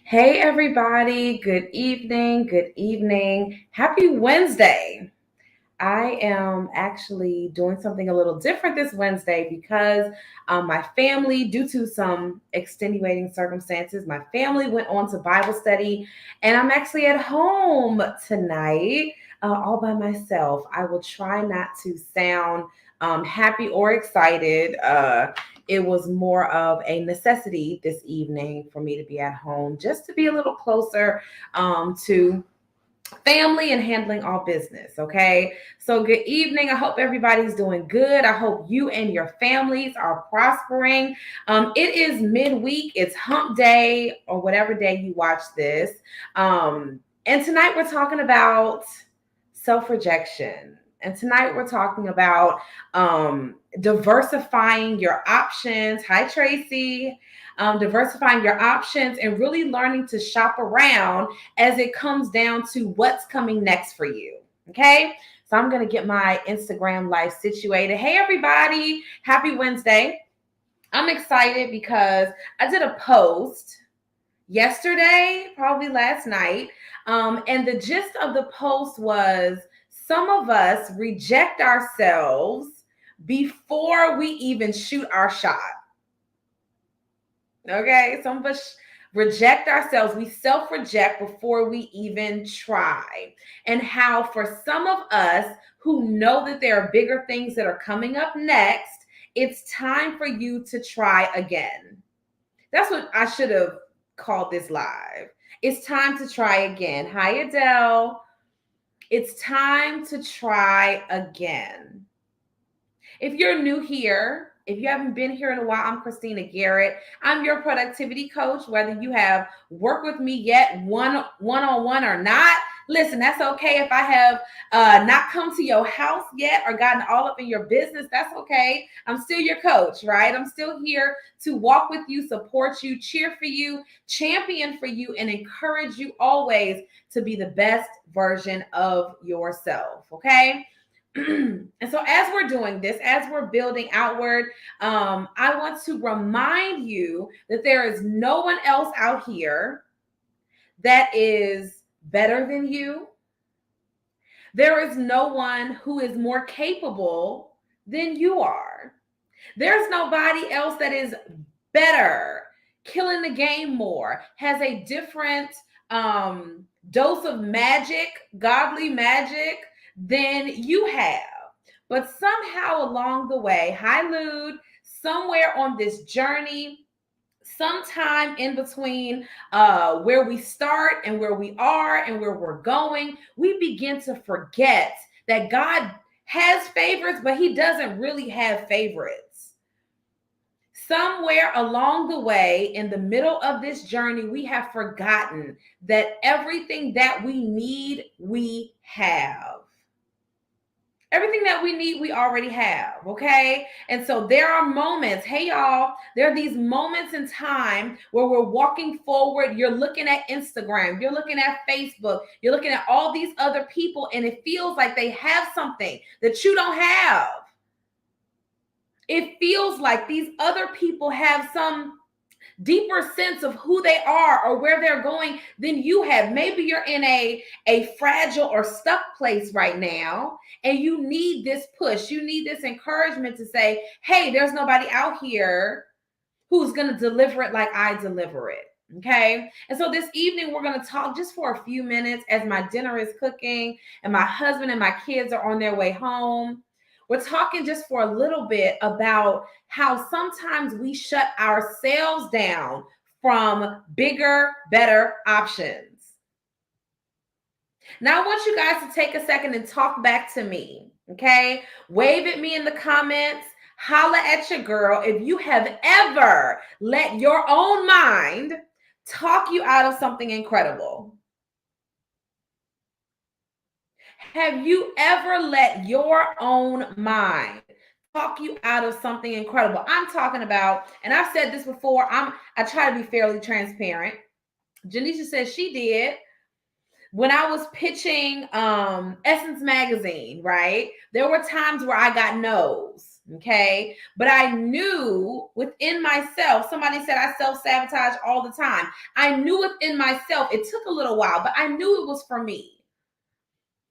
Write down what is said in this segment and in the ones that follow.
Hey, everybody. Good evening. Good evening. Happy Wednesday. I am actually doing something a little different this Wednesday because my family, due to some extenuating circumstances, my family went on to Bible study, and I'm actually at home tonight, all by myself. I will try not to sound happy or excited. It was more of a necessity this evening for me to be at home, just to be a little closer to family and handling all business. Okay. So, good evening. I hope everybody's doing good. I hope you and your families are prospering. It is midweek, it's hump day, or whatever day you watch this. And tonight we're talking about self rejection. And tonight we're talking about diversifying your options. Hi, Tracy. Diversifying your options and really learning to shop around as it comes down to what's coming next for you. Okay. So I'm going to get my Instagram life situated. Hey, everybody. Happy Wednesday. I'm excited because I did a post yesterday, probably last night. And the gist of the post was some of us reject ourselves before we even shoot our shot. Okay, some of us reject ourselves. We self reject before we even try. And how, for some of us who know that there are bigger things that are coming up next, it's time for you to try again. That's what I should have called this live. It's time to try again. Hi, Adele. It's time to try again. If you're new here, if you haven't been here in a while, I'm Christina Garrett. I'm your productivity coach, whether you have worked with me yet one-on-one or not. Listen, that's okay if I have not come to your house yet or gotten all up in your business. That's okay. I'm still your coach, right? I'm still here to walk with you, support you, cheer for you, champion for you, and encourage you always to be the best version of yourself, okay? And so as we're doing this, as we're building outward, I want to remind you that there is no one else out here that is better than you. There is no one who is more capable than you are. There's nobody else that is better, killing the game more, has a different dose of magic, godly magic, than you have. But somehow along the way, hi Lude, somewhere on this journey, sometime in between where we start and where we are and where we're going, we begin to forget that God has favorites, but he doesn't really have favorites. Somewhere along the way, in the middle of this journey, we have forgotten that everything that we need, we have. Everything that we need, we already have, okay? And so there are moments, hey y'all, there are these moments in time where we're walking forward. You're looking at Instagram, you're looking at Facebook, you're looking at all these other people, and it feels like they have something that you don't have. It feels like these other people have some deeper sense of who they are or where they're going than you have. Maybe you're in a fragile or stuck place right now, and you need this push. You need this encouragement to say, hey, there's nobody out here who's going to deliver it like I deliver it. Okay. And so this evening, we're going to talk just for a few minutes as my dinner is cooking and my husband and my kids are on their way home. We're talking just for a little bit about how sometimes we shut ourselves down from bigger, better options. Now, I want you guys to take a second and talk back to me, okay? Wave at me in the comments. Holla at your girl if you have ever let your own mind talk you out of something incredible. Have you ever let your own mind talk you out of something incredible? I'm talking about, and I've said this before, I try to be fairly transparent. Janisha says she did. When I was pitching Essence Magazine, right? There were times where I got no's. Okay. But I knew within myself, somebody said I self-sabotage all the time. I knew within myself, it took a little while, but I knew it was for me.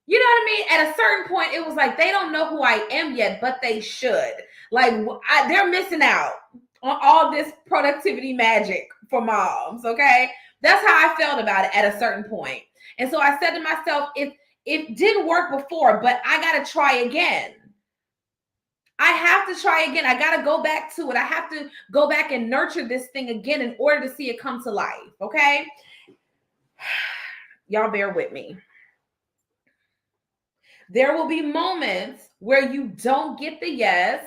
You know what I mean? At a certain point, it was like, they don't know who I am yet, but they should. Like, they're missing out on all this productivity magic for moms, okay? That's how I felt about it at a certain point. And so I said to myself, it didn't work before, but I got to try again. I have to try again. I got to go back to it. I have to go back and nurture this thing again in order to see it come to life, okay? Y'all bear with me. There will be moments where you don't get the yes.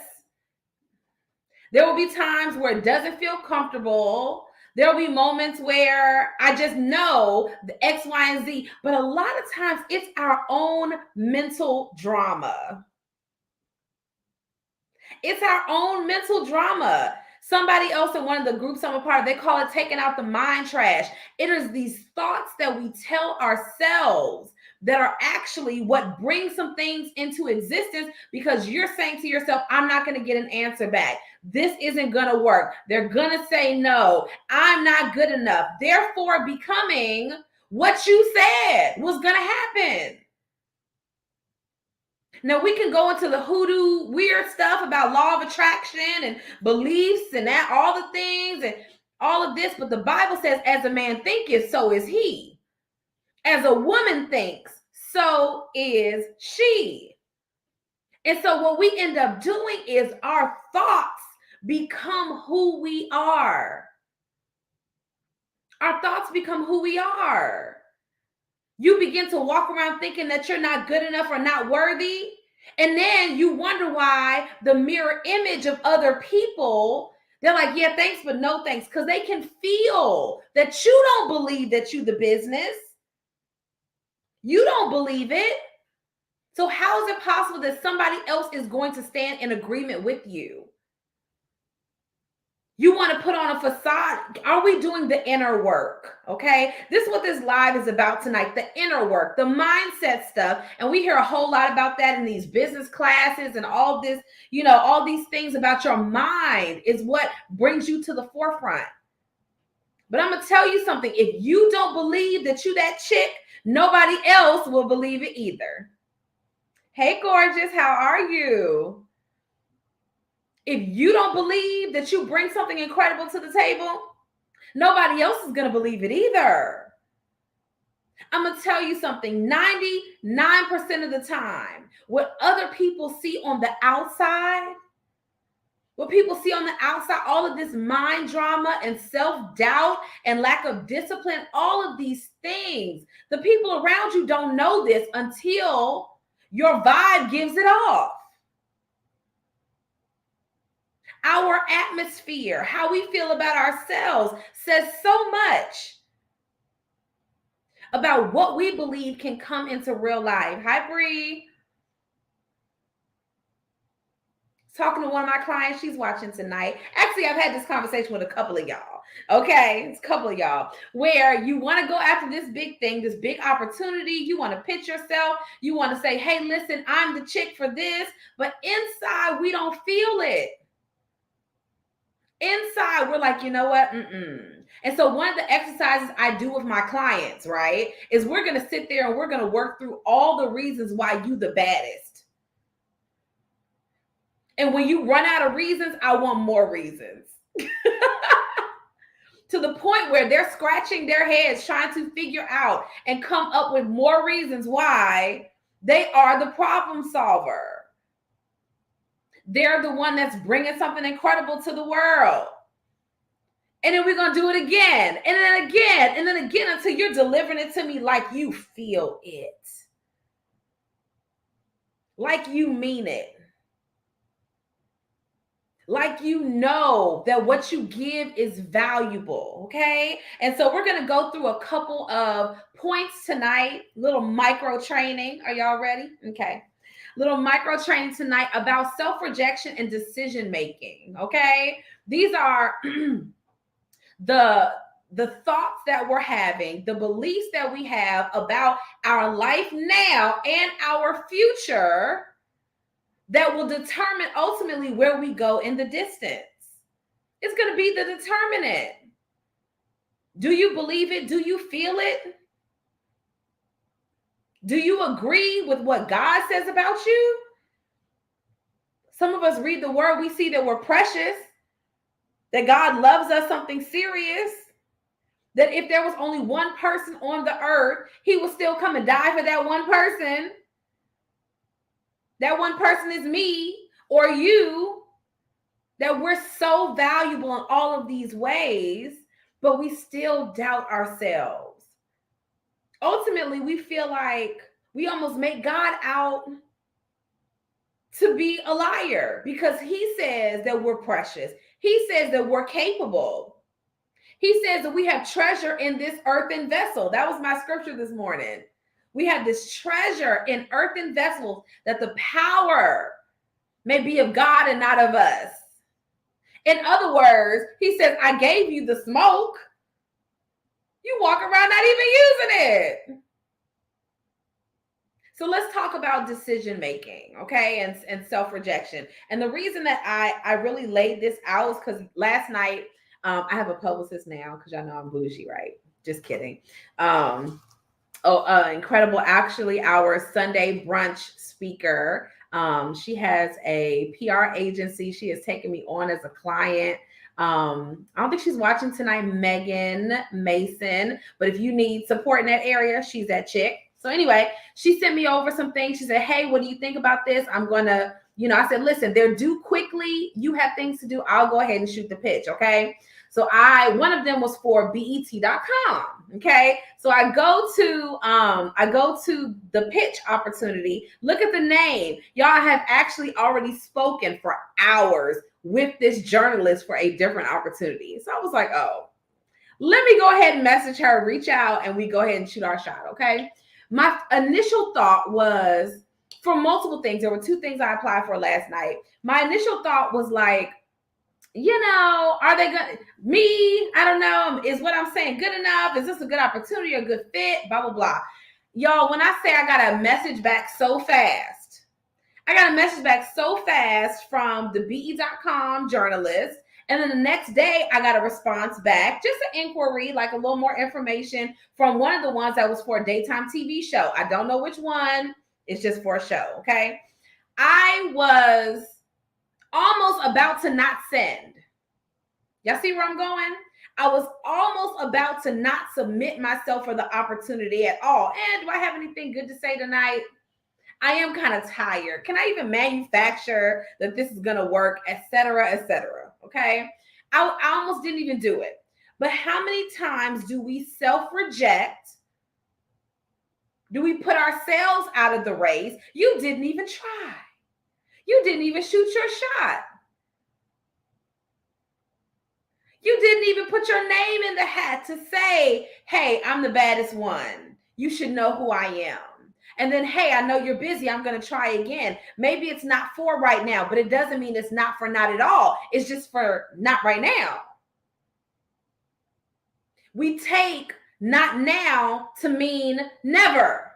There will be times where it doesn't feel comfortable. There'll be moments where I just know the X, Y, and Z. But a lot of times it's our own mental drama. It's our own mental drama. Somebody else in one of the groups I'm a part of, they call it taking out the mind trash. It is these thoughts that we tell ourselves that are actually what brings some things into existence, because you're saying to yourself, I'm not going to get an answer back. This isn't going to work. They're going to say no. I'm not good enough. Therefore, becoming what you said was going to happen. Now, we can go into the hoodoo weird stuff about law of attraction and beliefs and that, all the things and all of this. But the Bible says, as a man thinketh, so is he. As a woman thinks, so is she. And so what we end up doing is our thoughts become who we are. Our thoughts become who we are. You begin to walk around thinking that you're not good enough or not worthy. And then you wonder why the mirror image of other people, they're like, yeah, thanks, but no thanks. Because they can feel that you don't believe that you're the business. You don't believe it. So how is it possible that somebody else is going to stand in agreement with you? You want to put on a facade. Are we doing the inner work? Okay. This is what this live is about tonight. The inner work, the mindset stuff. And we hear a whole lot about that in these business classes and all this, all these things about your mind is what brings you to the forefront. But I'm going to tell you something. If you don't believe that you that chick, nobody else will believe it either. Hey, gorgeous. How are you? If you don't believe that you bring something incredible to the table, nobody else is going to believe it either. I'm going to tell you something. 99% of the time, what other people see on the outside, all of this mind drama and self-doubt and lack of discipline, all of these things, the people around you don't know this until your vibe gives it off. Our atmosphere, how we feel about ourselves, says so much about what we believe can come into real life. Hi, Bree. Talking to one of my clients, she's watching tonight. Actually, I've had this conversation with a couple of y'all. Okay, it's a couple of y'all where you want to go after this big thing, this big opportunity. You want to pitch yourself. You want to say, hey, listen, I'm the chick for this. But inside, we don't feel it. Inside, we're like, you know what? And so one of the exercises I do with my clients, right, is we're going to sit there and we're going to work through all the reasons why you the baddest. And when you run out of reasons, I want more reasons. To the point where they're scratching their heads trying to figure out and come up with more reasons why they are the problem solver. They're the one that's bringing something incredible to the world. And then we're going to do it again. And then again. And then again until you're delivering it to me like you feel it. Like you mean it. Like you know that what you give is valuable. Okay? And so we're going to go through a couple of points tonight. Little micro training. Are y'all ready? Okay. Little micro training tonight about self-rejection and decision making. Okay? These are the thoughts that we're having, the beliefs that we have about our life now and our future that will determine ultimately where we go in the distance. It's going to be the determinant. Do you believe it? Do you feel it? Do you agree with what God says about you? Some of us read the word, we see that we're precious, that God loves us something serious, that if there was only one person on the earth, he would still come and die for that one person. That one person is me or you, that we're so valuable in all of these ways, but we still doubt ourselves. Ultimately, we feel like we almost make God out to be a liar because he says that we're precious. He says that we're capable. He says that we have treasure in this earthen vessel. That was my scripture this morning. We have this treasure in earthen vessels that the power may be of God and not of us. In other words, he says, I gave you the smoke. You walk around not even using it. So let's talk about decision making, okay, and self-rejection. And the reason that I really laid this out is because last night, I have a publicist now because y'all know I'm bougie, right? Just kidding. Incredible. Actually, our Sunday brunch speaker, she has a PR agency. She has taken me on as a client. I don't think she's watching tonight, Megan Mason, but if you need support in that area, she's that chick. So anyway, she sent me over some things. She said, hey, what do you think about this? I'm going to, I said, listen, they're due quickly. You have things to do. I'll go ahead and shoot the pitch. Okay. So one of them was for bet.com. Okay. So I go to the pitch opportunity. Look at the name. Y'all have actually already spoken for hours with this journalist for a different opportunity. So I was like, oh, let me go ahead and message her, reach out, and we go ahead and shoot our shot. Okay. My initial thought was for multiple things. There were two things I applied for last night. My initial thought was like, are they good? Me, I don't know. Is what I'm saying good enough? Is this a good opportunity, a good fit? Blah, blah, blah. Y'all, when I say I got a message back so fast, from the BE.com journalist. And then the next day, I got a response back, just an inquiry, like a little more information from one of the ones that was for a daytime TV show. I don't know which one. It's just for a show, okay? I was almost about to not send. Y'all see where I'm going? I was almost about to not submit myself for the opportunity at all. And do I have anything good to say tonight? I am kind of tired. Can I even manufacture that this is going to work, et cetera, okay? I almost didn't even do it. But how many times do we self-reject? Do we put ourselves out of the race? You didn't even try. You didn't even shoot your shot. You didn't even put your name in the hat to say, hey, I'm the baddest one. You should know who I am. And then, hey, I know you're busy. I'm going to try again. Maybe it's not for right now, but it doesn't mean it's not for not at all. It's just for not right now. We take not now to mean never.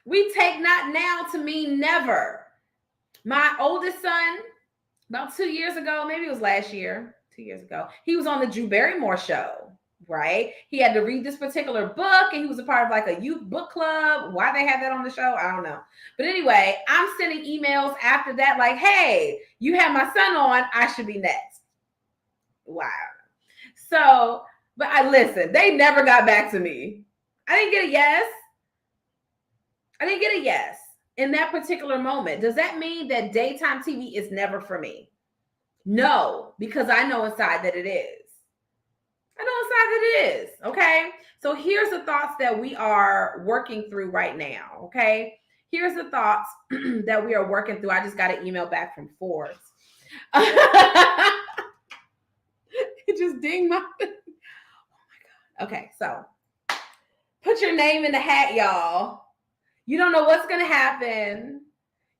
We take not now to mean never. My oldest son, about 2 years ago, maybe it was last year, 2 years ago, he was on the Drew Barrymore show. Right? He had to read this particular book and he was a part of like a youth book club. Why they have that on the show, I don't know. But anyway, I'm sending emails after that like, hey, you have my son on, I should be next. Wow. So, but listen, they never got back to me. I didn't get a yes in that particular moment. Does that mean that daytime TV is never for me? No, because I know inside that it is. Okay? So here's the thoughts that we are working through right now, okay? Here's the thoughts that we are working through. I just got an email back from Forbes. It just dinged my... Oh my God. Okay, so put your name in the hat, y'all. You don't know what's going to happen.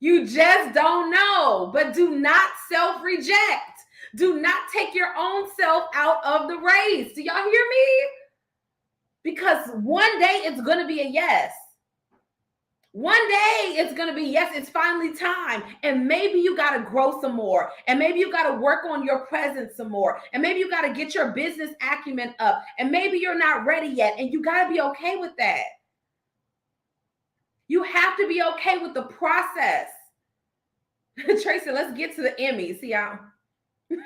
You just don't know, but do not self-reject. Do not take your own self out of the race. Do y'all hear me? Because one day it's going to be a yes. One day it's going to be, yes, it's finally time. And maybe you got to grow some more. And maybe you got to work on your presence some more. And maybe you got to get your business acumen up. And maybe you're not ready yet. And you got to be okay with that. You have to be okay with the process. Tracy, let's get to the Emmy. See how we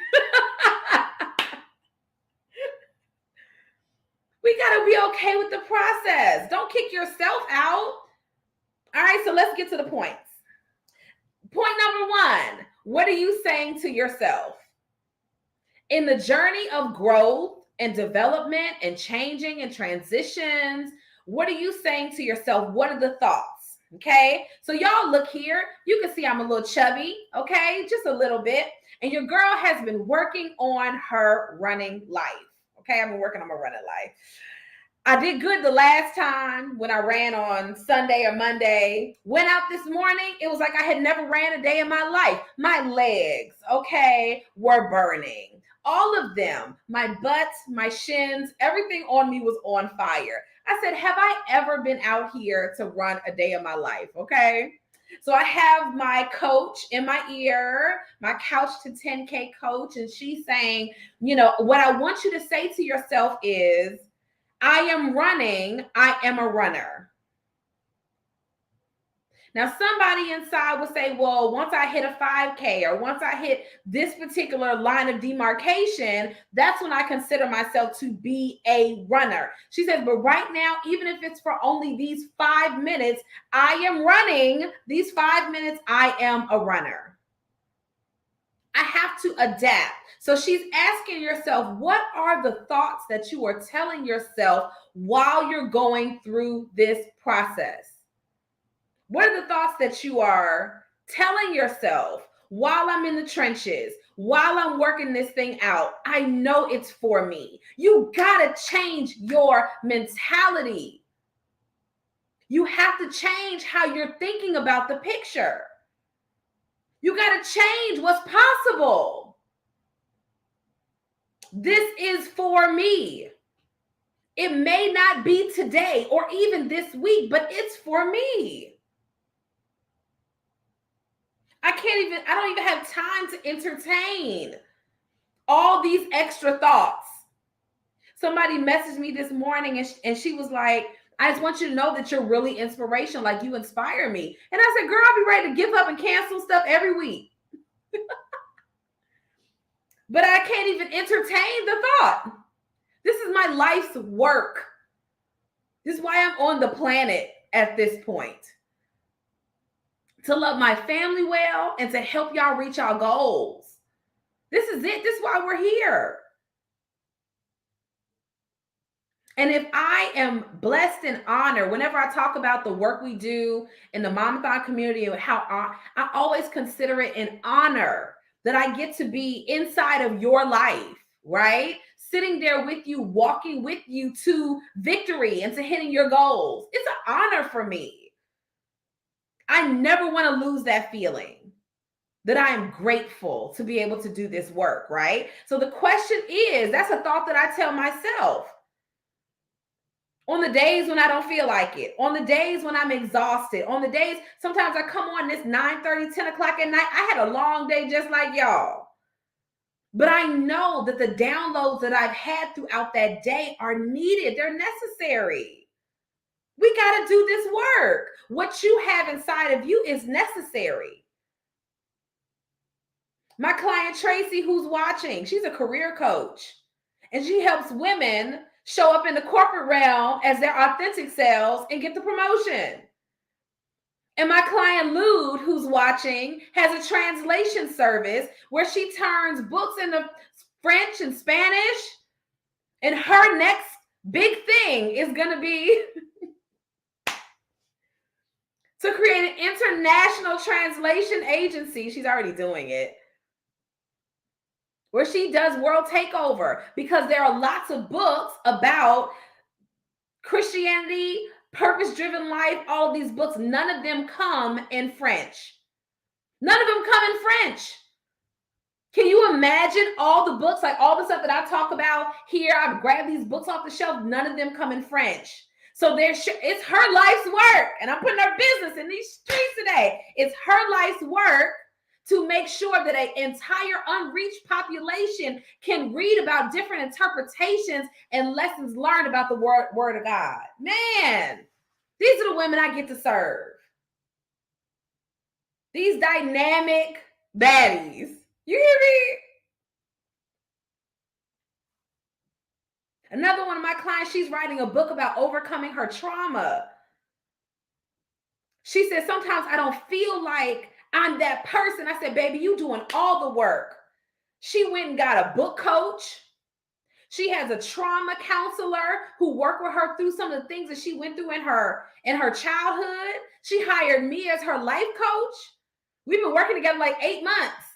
got to be okay with the process. Don't kick yourself out. All right, so let's get to the points. Point number one, what are you saying to yourself? In the journey of growth and development and changing and transitions, what are you saying to yourself? What are the thoughts? Okay, so y'all look here. You can see I'm a little chubby, okay, just a little bit. And your girl has been working on her running life. Okay, I've been working on my running life. I did good the last time when I ran on Sunday or Monday. Went out this morning. It was like I had never ran a day in my life. My legs, okay, were burning. All of them, my butt, my shins, everything on me was on fire. I said, have I ever been out here to run a day of my life? Okay. So I have my coach in my ear, my Couch to 10K coach, and she's saying, you know, what I want you to say to yourself is, I am running, I am a runner. Now, somebody inside will say, well, once I hit a 5K or once I hit this particular line of demarcation, that's when I consider myself to be a runner. She says, but right now, even if it's for only these 5 minutes, I am running. These 5 minutes, I am a runner. I have to adapt. So she's asking yourself, what are the thoughts that you are telling yourself while you're going through this process? What are the thoughts that you are telling yourself while I'm in the trenches, while I'm working this thing out? I know it's for me. You got to change your mentality. You have to change how you're thinking about the picture. You got to change what's possible. This is for me. It may not be today or even this week, but it's for me. I don't even have time to entertain all these extra thoughts. Somebody messaged me this morning and she was like, I just want you to know that you're really inspirational. Like, you inspire me. And I said, girl, I'll be ready to give up and cancel stuff every week. But I can't even entertain the thought. This is my life's work. This is why I'm on the planet at this point. To love my family well and to help y'all reach our goals. This is it. This is why we're here. And if I am blessed and honored, whenever I talk about the work we do in the Momathon community and how I always consider it an honor that I get to be inside of your life, right? Sitting there with you, walking with you to victory and to hitting your goals. It's an honor for me. I never want to lose that feeling that I am grateful to be able to do this work, right? So the question is, that's a thought that I tell myself. On the days when I don't feel like it, on the days when I'm exhausted, on the days, sometimes I come on this 9:30, 10 o'clock at night. I had a long day just like y'all. But I know that the downloads that I've had throughout that day are needed. They're necessary. We got to do this work. What you have inside of you is necessary. My client Tracy, who's watching, she's a career coach, and she helps women show up in the corporate realm as their authentic selves and get the promotion. And my client Lude, who's watching, has a translation service where she turns books into French and Spanish. And her next big thing is going to be to create an international translation agency. She's already doing it, where she does world takeover, because there are lots of books about Christianity, purpose-driven life, all of these books. None of them come in French. None of them come in French. Can you imagine all the books, like all the stuff that I talk about here? I've grabbed these books off the shelf. None of them come in French. So it's her life's work, and I'm putting her business goodness, in these streets today. It's her life's work to make sure that an entire unreached population can read about different interpretations and lessons learned about the word of God. Man, these are the women I get to serve. These dynamic baddies. You hear me? Another one of my clients, she's writing a book about overcoming her trauma. She said, sometimes I don't feel like I'm that person. I said, baby, you doing all the work. She went and got a book coach. She has a trauma counselor who worked with her through some of the things that she went through in her childhood. She hired me as her life coach. We've been working together like 8 months.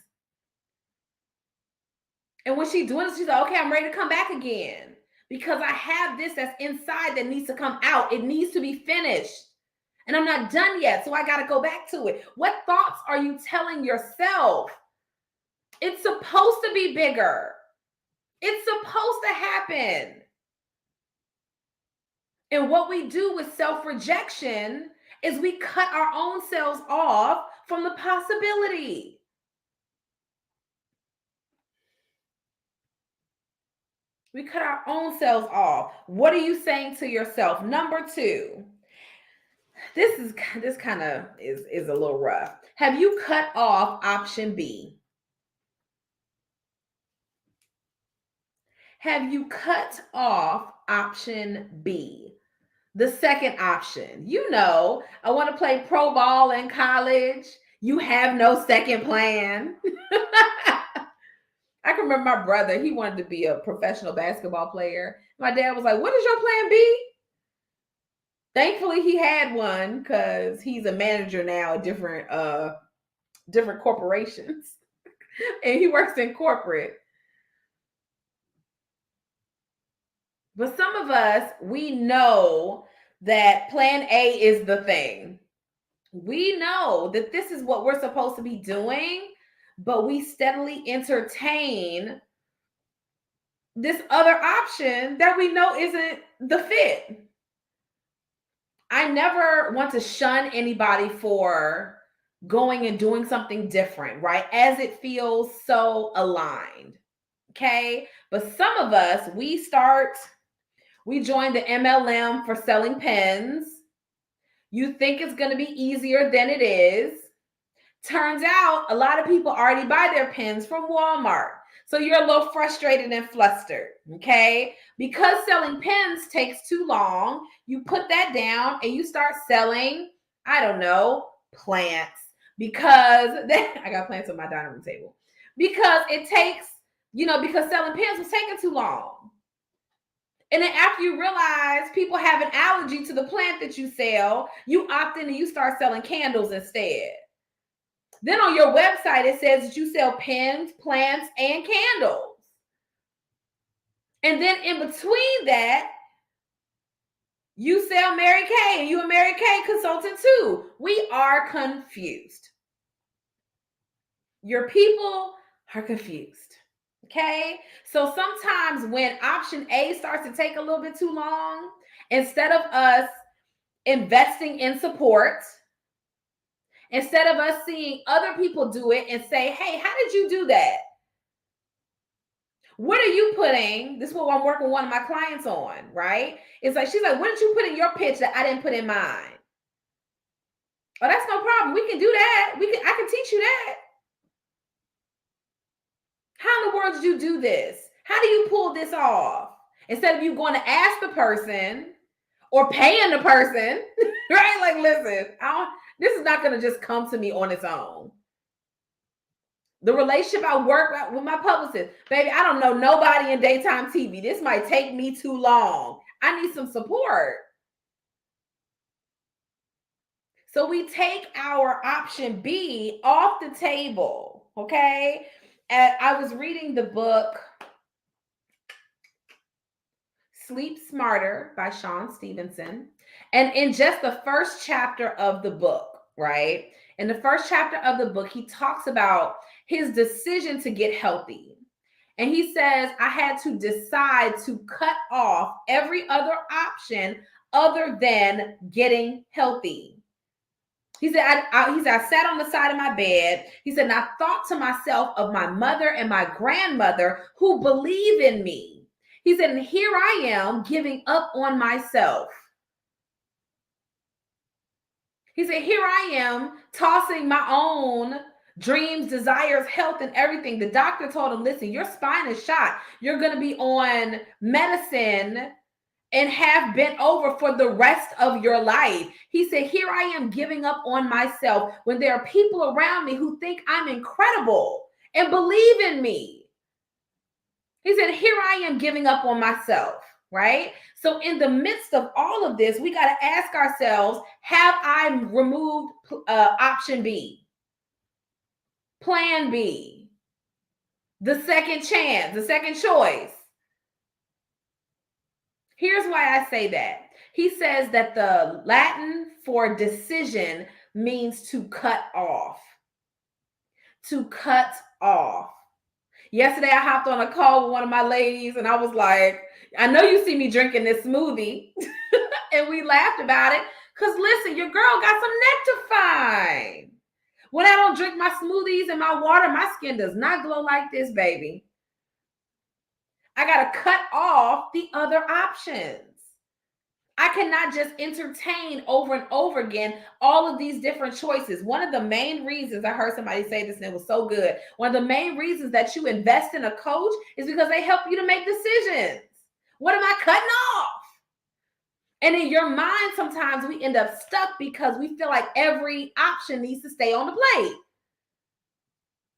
And when she's doing this, she's like, okay, I'm ready to come back again. Because I have this that's inside that needs to come out. It needs to be finished. And I'm not done yet, so I got to go back to it. What thoughts are you telling yourself? It's supposed to be bigger. It's supposed to happen. And what we do with self-rejection is we cut our own selves off from the possibility. We cut our own selves off. What are you saying to yourself? Number 2. This kind of is a little rough. Have you cut off option B? Have you cut off option B? The second option. You know, I want to play pro ball in college. You have no second plan. I can remember my brother, he wanted to be a professional basketball player. My dad was like, what is your plan B? Thankfully, he had one because he's a manager now at different corporations. And he works in corporate. But some of us, we know that plan A is the thing. We know that this is what we're supposed to be doing, but we steadily entertain this other option that we know isn't the fit. I never want to shun anybody for going and doing something different, right? As it feels so aligned. Okay. But some of us, we join the MLM for selling pens. You think it's going to be easier than it is. Turns out a lot of people already buy their pens from Walmart. So you're a little frustrated and flustered, okay? Because selling pens takes too long, you put that down and you start selling, I don't know, plants. Because I got plants on my dining room table. Because it takes, because selling pens was taking too long. And then after you realize people have an allergy to the plant that you sell, you opt in and you start selling candles instead. Then on your website, it says that you sell pens, plants, and candles. And then in between that, you sell Mary Kay, and you're a Mary Kay consultant too. We are confused. Your people are confused. Okay? So sometimes when option A starts to take a little bit too long, instead of us investing in support, instead of us seeing other people do it and say, hey, how did you do that? What are you putting? This is what I'm working with one of my clients on, right? It's like, she's like, what did you put in your pitch that I didn't put in mine? Oh, that's no problem. We can do that. I can teach you that. How in the world did you do this? How do you pull this off? Instead of you going to ask the person or paying the person, right? Like, listen, this is not going to just come to me on its own. The relationship I work with my publicist, baby, I don't know nobody in daytime TV. This might take me too long. I need some support. So we take our option B off the table, okay? And I was reading the book Sleep Smarter by Sean Stevenson. And in just the first chapter of the book, right? In the first chapter of the book, he talks about his decision to get healthy. And he says, I had to decide to cut off every other option other than getting healthy. He said, I sat on the side of my bed. He said, and I thought to myself of my mother and my grandmother who believe in me. He said, and here I am giving up on myself. He said, here I am tossing my own dreams, desires, health, and everything. The doctor told him, listen, your spine is shot. You're going to be on medicine and have bent over for the rest of your life. He said, here I am giving up on myself when there are people around me who think I'm incredible and believe in me. He said, here I am giving up on myself, right? So in the midst of all of this, we got to ask ourselves, have I removed option B, plan B, the second chance, the second choice? Here's why I say that. He says that the Latin for decision means to cut off. To cut off. Yesterday, I hopped on a call with one of my ladies and I was like, I know you see me drinking this smoothie. And we laughed about it because listen, your girl got some neck to find. When I don't drink my smoothies and my water, my skin does not glow like this, baby. I got to cut off the other options. I cannot just entertain over and over again all of these different choices. One of the main reasons, I heard somebody say this and it was so good. One of the main reasons that you invest in a coach is because they help you to make decisions. What am I cutting off? And in your mind, sometimes we end up stuck because we feel like every option needs to stay on the plate.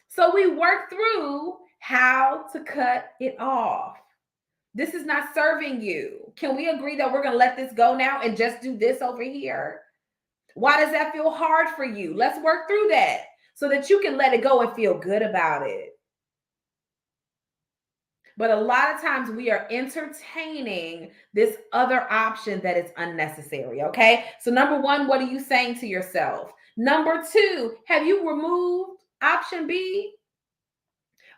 So we work through how to cut it off. This is not serving you. Can we agree that we're going to let this go now and just do this over here? Why does that feel hard for you? Let's work through that so that you can let it go and feel good about it. But a lot of times we are entertaining this other option that is unnecessary, okay? So number one, what are you saying to yourself? Number two, have you removed option B?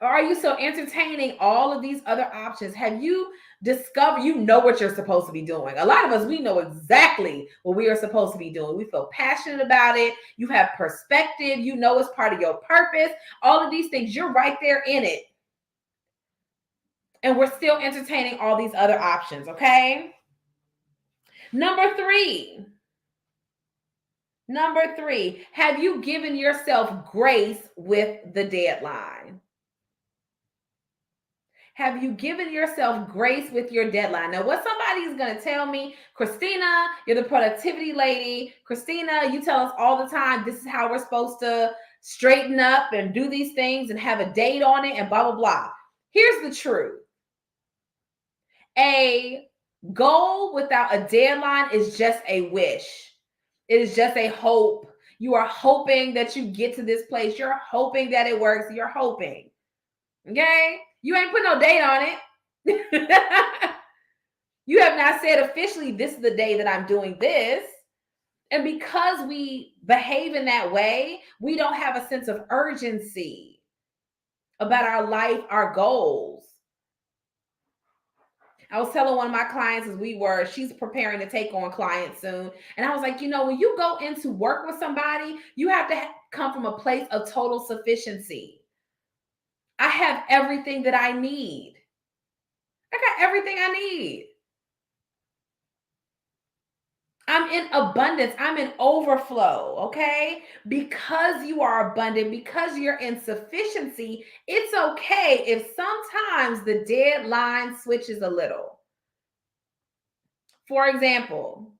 Or are you so entertaining all of these other options? Have you discovered, you know what you're supposed to be doing? A lot of us, we know exactly what we are supposed to be doing. We feel passionate about it. You have perspective. You know it's part of your purpose. All of these things, you're right there in it. And we're still entertaining all these other options, okay? Number three, have you given yourself grace with the deadline? Have you given yourself grace with your deadline? Now, what somebody is going to tell me, Christina, you're the productivity lady. Christina, you tell us all the time, this is how we're supposed to straighten up and do these things and have a date on it and blah, blah, blah. Here's the truth. A goal without a deadline is just a wish. It is just a hope. You are hoping that you get to this place. You're hoping that it works. You're hoping. Okay? You ain't put no date on it. You have not said officially, this is the day that I'm doing this. And because we behave in that way, we don't have a sense of urgency about our life, our goals. I was telling one of my clients she's preparing to take on clients soon. And I was like, when you go into work with somebody, you have to come from a place of total sufficiency. I have everything that I need. I got everything I need. I'm in abundance. I'm in overflow, okay? Because you are abundant, because you're in sufficiency, it's okay if sometimes the deadline switches a little. For example,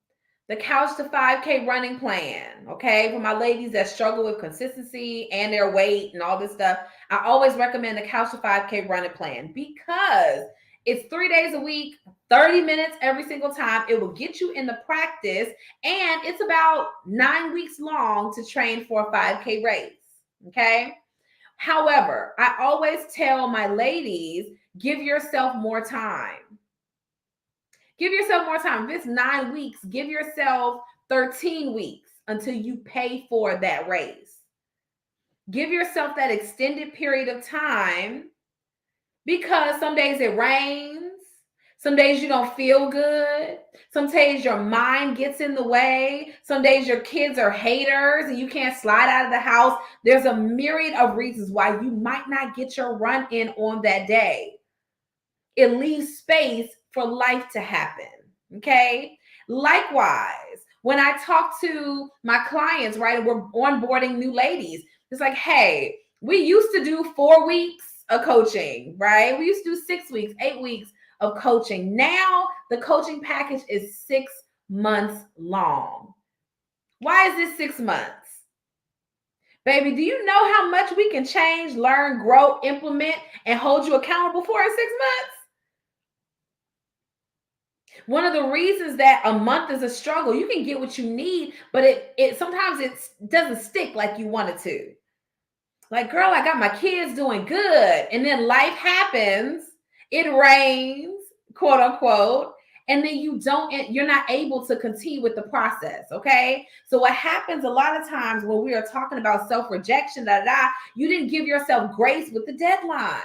the Couch to 5K running plan, okay? For my ladies that struggle with consistency and their weight and all this stuff, I always recommend the Couch to 5K running plan because it's 3 days a week, 30 minutes every single time. It will get you in the practice, and it's about 9 weeks long to train for a 5K race, okay? However, I always tell my ladies, give yourself more time. Give yourself more time. If it's 9 weeks, give yourself 13 weeks until you pay for that race. Give yourself that extended period of time because some days it rains. Some days you don't feel good. Some days your mind gets in the way. Some days your kids are haters and you can't slide out of the house. There's a myriad of reasons why you might not get your run in on that day. It leaves space for life to happen. Okay. Likewise, when I talk to my clients, right, and we're onboarding new ladies, it's like, hey, we used to do 4 weeks of coaching, right? We used to do 6 weeks, 8 weeks of coaching. Now the coaching package is 6 months long. Why is this 6 months? Baby, do you know how much we can change, learn, grow, implement, and hold you accountable for in 6 months? One of the reasons that a month is a struggle, you can get what you need, but it sometimes it doesn't stick like you want it to. Like, girl, I got my kids doing good, and then life happens, it rains, quote unquote, and then you're not able to continue with the process. Okay, so what happens a lot of times when we are talking about self-rejection, you didn't give yourself grace with the deadline.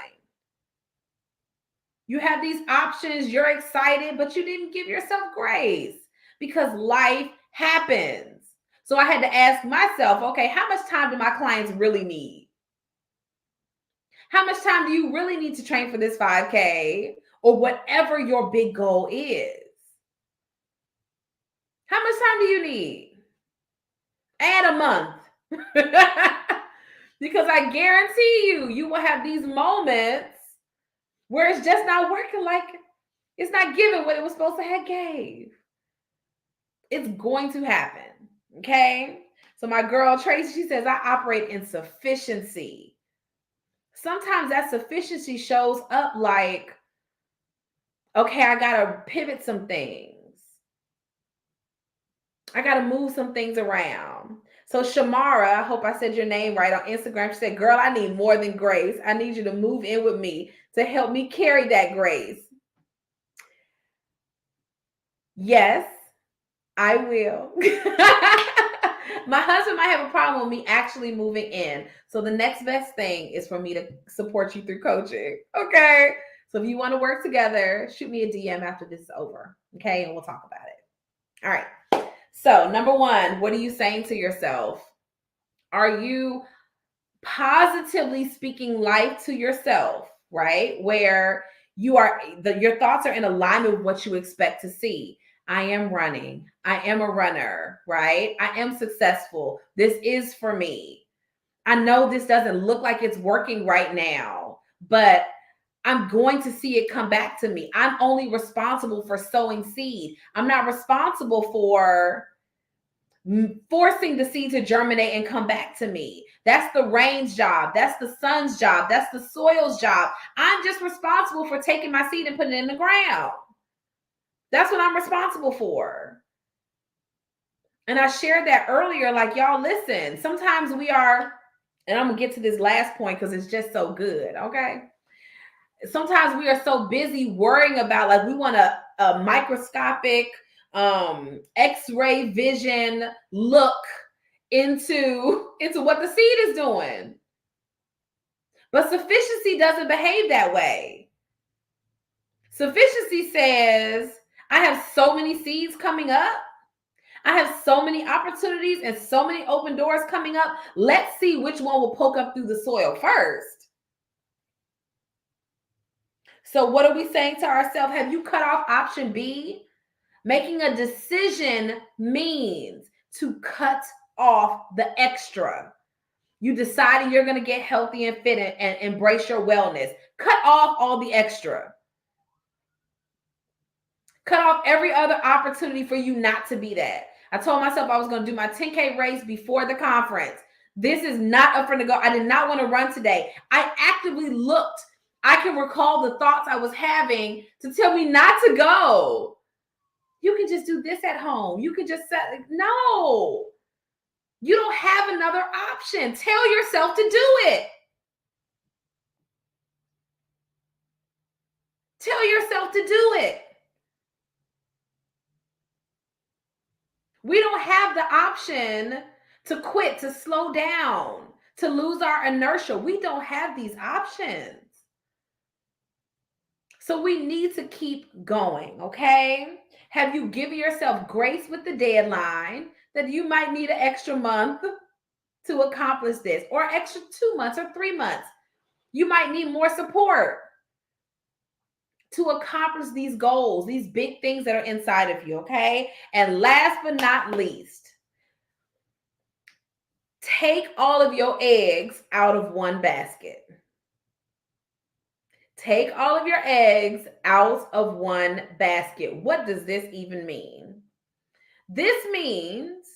You have these options, you're excited, but you didn't give yourself grace because life happens. So I had to ask myself, okay, how much time do my clients really need? How much time do you really need to train for this 5K or whatever your big goal is? How much time do you need? Add a month. Because I guarantee you will have these moments where it's just not working, like it's not giving what it was supposed to have gave. It's going to happen. Okay. So my girl Tracy, she says, I operate in sufficiency. Sometimes that sufficiency shows up like, okay, I got to pivot some things. I got to move some things around. So Shamara, I hope I said your name right on Instagram. She said, girl, I need more than grace. I need you to move in with me to help me carry that grace. Yes, I will. My husband might have a problem with me actually moving in. So the next best thing is for me to support you through coaching. Okay. So if you want to work together, shoot me a DM after this is over. Okay. And we'll talk about it. All right. So, number 1, what are you saying to yourself? Are you positively speaking life to yourself, right? Where your thoughts are in alignment with what you expect to see. I am running. I am a runner, right? I am successful. This is for me. I know this doesn't look like it's working right now, but I'm going to see it come back to me. I'm only responsible for sowing seed. I'm not responsible for forcing the seed to germinate and come back to me. That's the rain's job. That's the sun's job. That's the soil's job. I'm just responsible for taking my seed and putting it in the ground. That's what I'm responsible for. And I shared that earlier, like, y'all, listen, sometimes we are, and I'm going to get to this last point because it's just so good, okay? Sometimes we are so busy worrying about, like, we want a microscopic x-ray vision look into what the seed is doing. But sufficiency doesn't behave that way. Sufficiency says, I have so many seeds coming up. I have so many opportunities and so many open doors coming up. Let's see which one will poke up through the soil first. So what are we saying to ourselves? Have you cut off option B? Making a decision means to cut off the extra. You decided you're going to get healthy and fit and embrace your wellness. Cut off all the extra. Cut off every other opportunity for you not to be that. I told myself I was going to do my 10K race before the conference. This is not up for the go. I did not want to run today. I actively looked. I can recall the thoughts I was having to tell me not to go. You can just do this at home. You can just set, no. You don't have another option. Tell yourself to do it. Tell yourself to do it. We don't have the option to quit, to slow down, to lose our inertia. We don't have these options. So we need to keep going, okay? Have you given yourself grace with the deadline that you might need an extra month to accomplish this, or extra 2 months or 3 months? You might need more support to accomplish these goals, these big things that are inside of you, okay? And last but not least, take all of your eggs out of one basket. Take all of your eggs out of one basket. What does this even mean? This means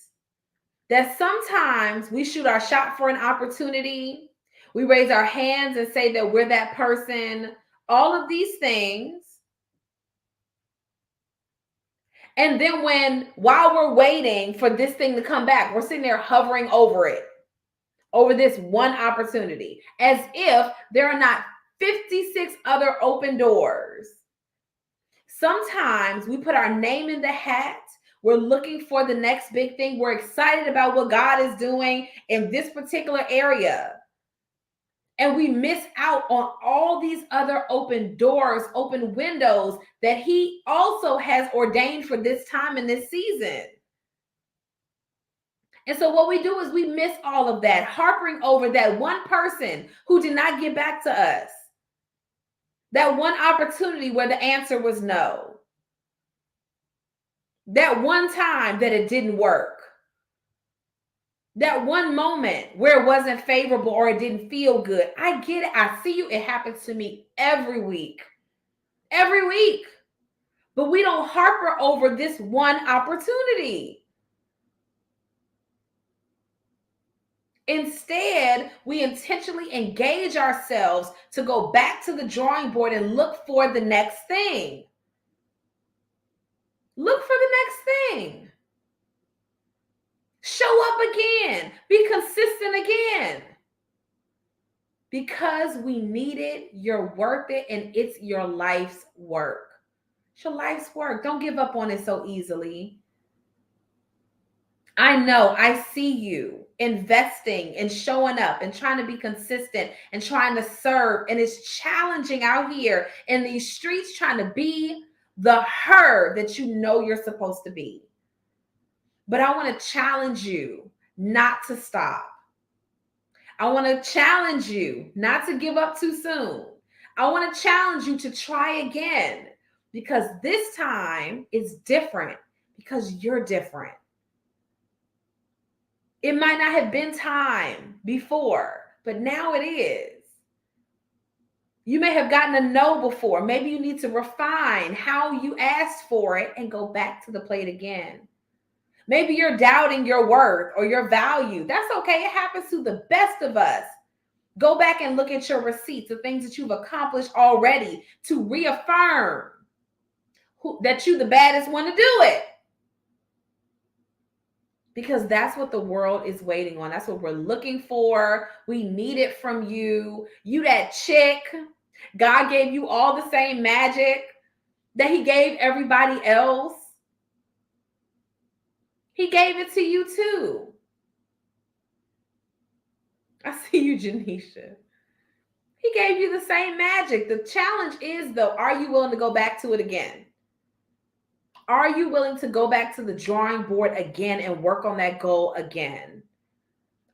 that sometimes we shoot our shot for an opportunity. We raise our hands and say that we're that person, all of these things. And then while we're waiting for this thing to come back, we're sitting there hovering over it, over this one opportunity, as if there are not 56 other open doors. Sometimes we put our name in the hat. We're looking for the next big thing. We're excited about what God is doing in this particular area. And we miss out on all these other open doors, open windows that He also has ordained for this time and this season. And so what we do is we miss all of that, harping over that one person who did not get back to us. That one opportunity where the answer was no. That one time that it didn't work. That one moment where it wasn't favorable or it didn't feel good. I get it. I see you. It happens to me every week. Every week. But we don't harper over this one opportunity. Instead, we intentionally engage ourselves to go back to the drawing board and look for the next thing. Look for the next thing. Show up again. Be consistent again. Because we need it, you're worth it, and it's your life's work. It's your life's work. Don't give up on it so easily. I know, I see you investing and showing up and trying to be consistent and trying to serve. And it's challenging out here in these streets trying to be the her that you know you're supposed to be. But I want to challenge you not to stop. I want to challenge you not to give up too soon. I want to challenge you to try again, because this time is different because you're different. It might not have been time before, but now it is. You may have gotten a no before. Maybe you need to refine how you asked for it and go back to the plate again. Maybe you're doubting your worth or your value. That's okay. It happens to the best of us. Go back and look at your receipts, the things that you've accomplished already, to reaffirm that you're the baddest one to do it. Because that's what the world is waiting on. That's what we're looking for. We need it from you. You that chick. God gave you all the same magic that He gave everybody else. He gave it to you too. I see you, Janisha. He gave you the same magic. The challenge is, though, are you willing to go back to it again? Are you willing to go back to the drawing board again and work on that goal again?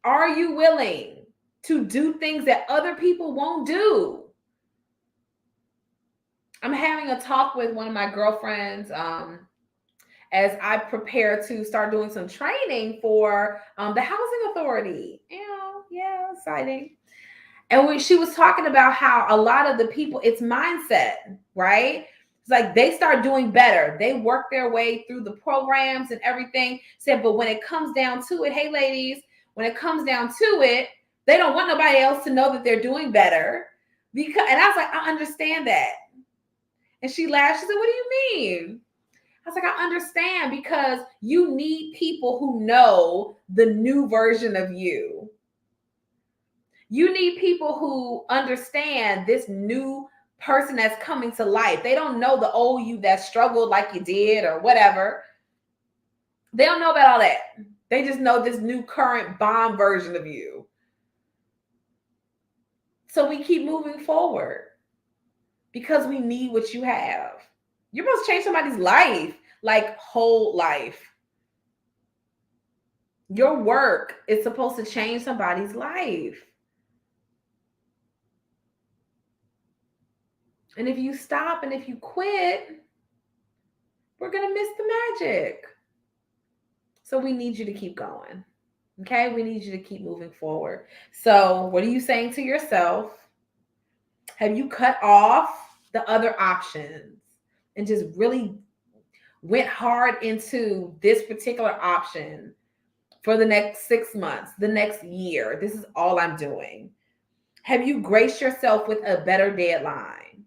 Are you willing to do things that other people won't do? I'm having a talk with one of my girlfriends as I prepare to start doing some training for the housing authority. Yeah, exciting. And she was talking about how a lot of the people, it's mindset, right? It's like they start doing better. They work their way through the programs and everything. Said, but when it comes down to it, hey, ladies, when it comes down to it, they don't want nobody else to know that they're doing better. And I was like, I understand that. And she laughed. She said, what do you mean? I was like, I understand, because you need people who know the new version of you. You need people who understand this new person that's coming to life. They don't know the old you that struggled like you did or whatever. They don't know about all that. They just know this new current bomb version of you. So we keep moving forward because we need what you have. You're supposed to change somebody's life, like whole life. Your work is supposed to change somebody's life. And if you stop and if you quit, we're going to miss the magic. So we need you to keep going. Okay? We need you to keep moving forward. So, what are you saying to yourself? Have you cut off the other options and just really went hard into this particular option for the next 6 months, the next year? This is all I'm doing. Have you graced yourself with a better deadline?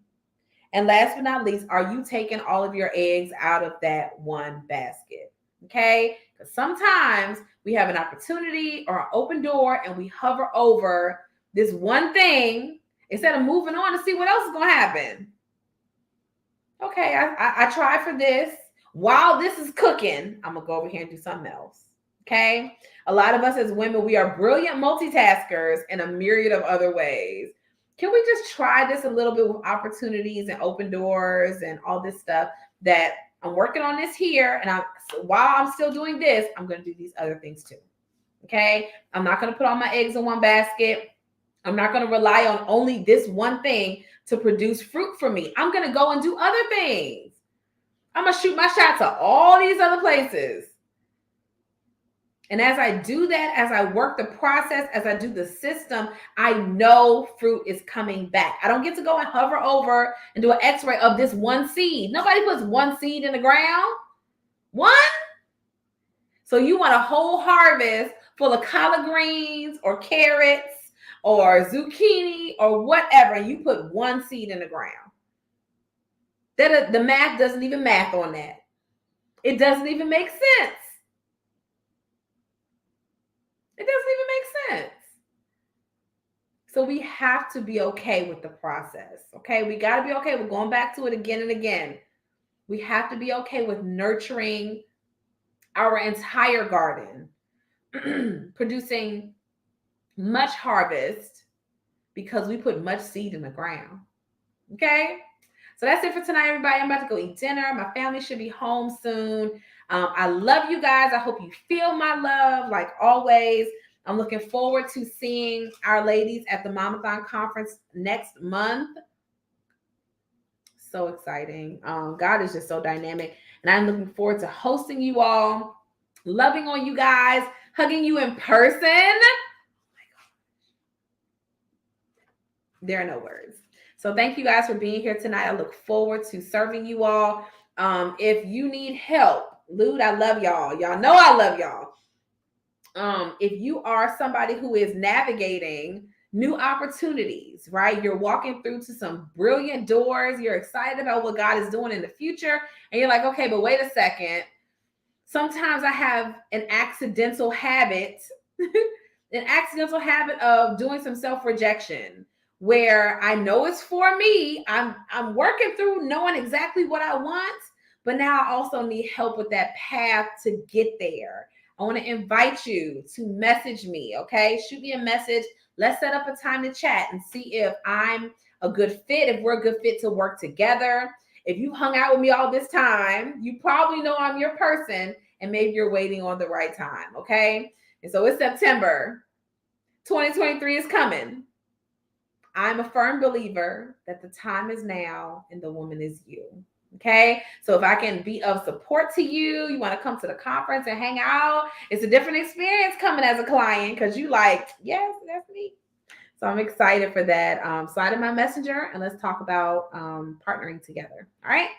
And last but not least, are you taking all of your eggs out of that one basket? Okay? Because sometimes we have an opportunity or an open door and we hover over this one thing instead of moving on to see what else is going to happen. Okay, I tried for this. While this is cooking, I'm going to go over here and do something else. Okay? A lot of us as women, we are brilliant multitaskers in a myriad of other ways. Can we just try this a little bit with opportunities and open doors and all this stuff that I'm working on this here, and while I'm still doing this, I'm going to do these other things too. Okay? I'm not going to put all my eggs in one basket. I'm not going to rely on only this one thing to produce fruit for me. I'm going to go and do other things. I'm going to shoot my shot to all these other places. And as I do that, as I work the process, as I do the system, I know fruit is coming back. I don't get to go and hover over and do an x-ray of this one seed. Nobody puts one seed in the ground. One. So you want a whole harvest full of collard greens or carrots or zucchini or whatever, and you put one seed in the ground. The math doesn't even math on that. It doesn't even make sense. It doesn't even make sense. So we have to be okay with the process, okay? We got to be okay with going back to it again and again. We have to be okay with nurturing our entire garden, producing much harvest because we put much seed in the ground, okay? So that's it for tonight, everybody. I'm about to go eat dinner. My family should be home soon. I love you guys. I hope you feel my love like always. I'm looking forward to seeing our ladies at the Mamathon conference next month. So exciting. God is just so dynamic. And I'm looking forward to hosting you all, loving on you guys, hugging you in person. Oh my God. There are no words. So thank you guys for being here tonight. I look forward to serving you all. If you need help, Lude, I love y'all. Y'all know I love y'all. If you are somebody who is navigating new opportunities, right? You're walking through to some brilliant doors. You're excited about what God is doing in the future. And you're like, okay, but wait a second. Sometimes I have an accidental habit, of doing some self-rejection where I know it's for me. I'm working through knowing exactly what I want, but now I also need help with that path to get there. I want to invite you to message me, okay? Shoot me a message. Let's set up a time to chat and see if I'm a good fit, if we're a good fit to work together. If you hung out with me all this time, you probably know I'm your person, and maybe you're waiting on the right time, okay? And so it's September. 2023 is coming. I'm a firm believer that the time is now and the woman is you. Okay. So if I can be of support to you, you want to come to the conference and hang out. It's a different experience coming as a client because you like, yes, that's me. So I'm excited for that. Slide in my messenger and let's talk about partnering together. All right.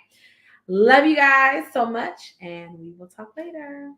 Love you guys so much and we will talk later.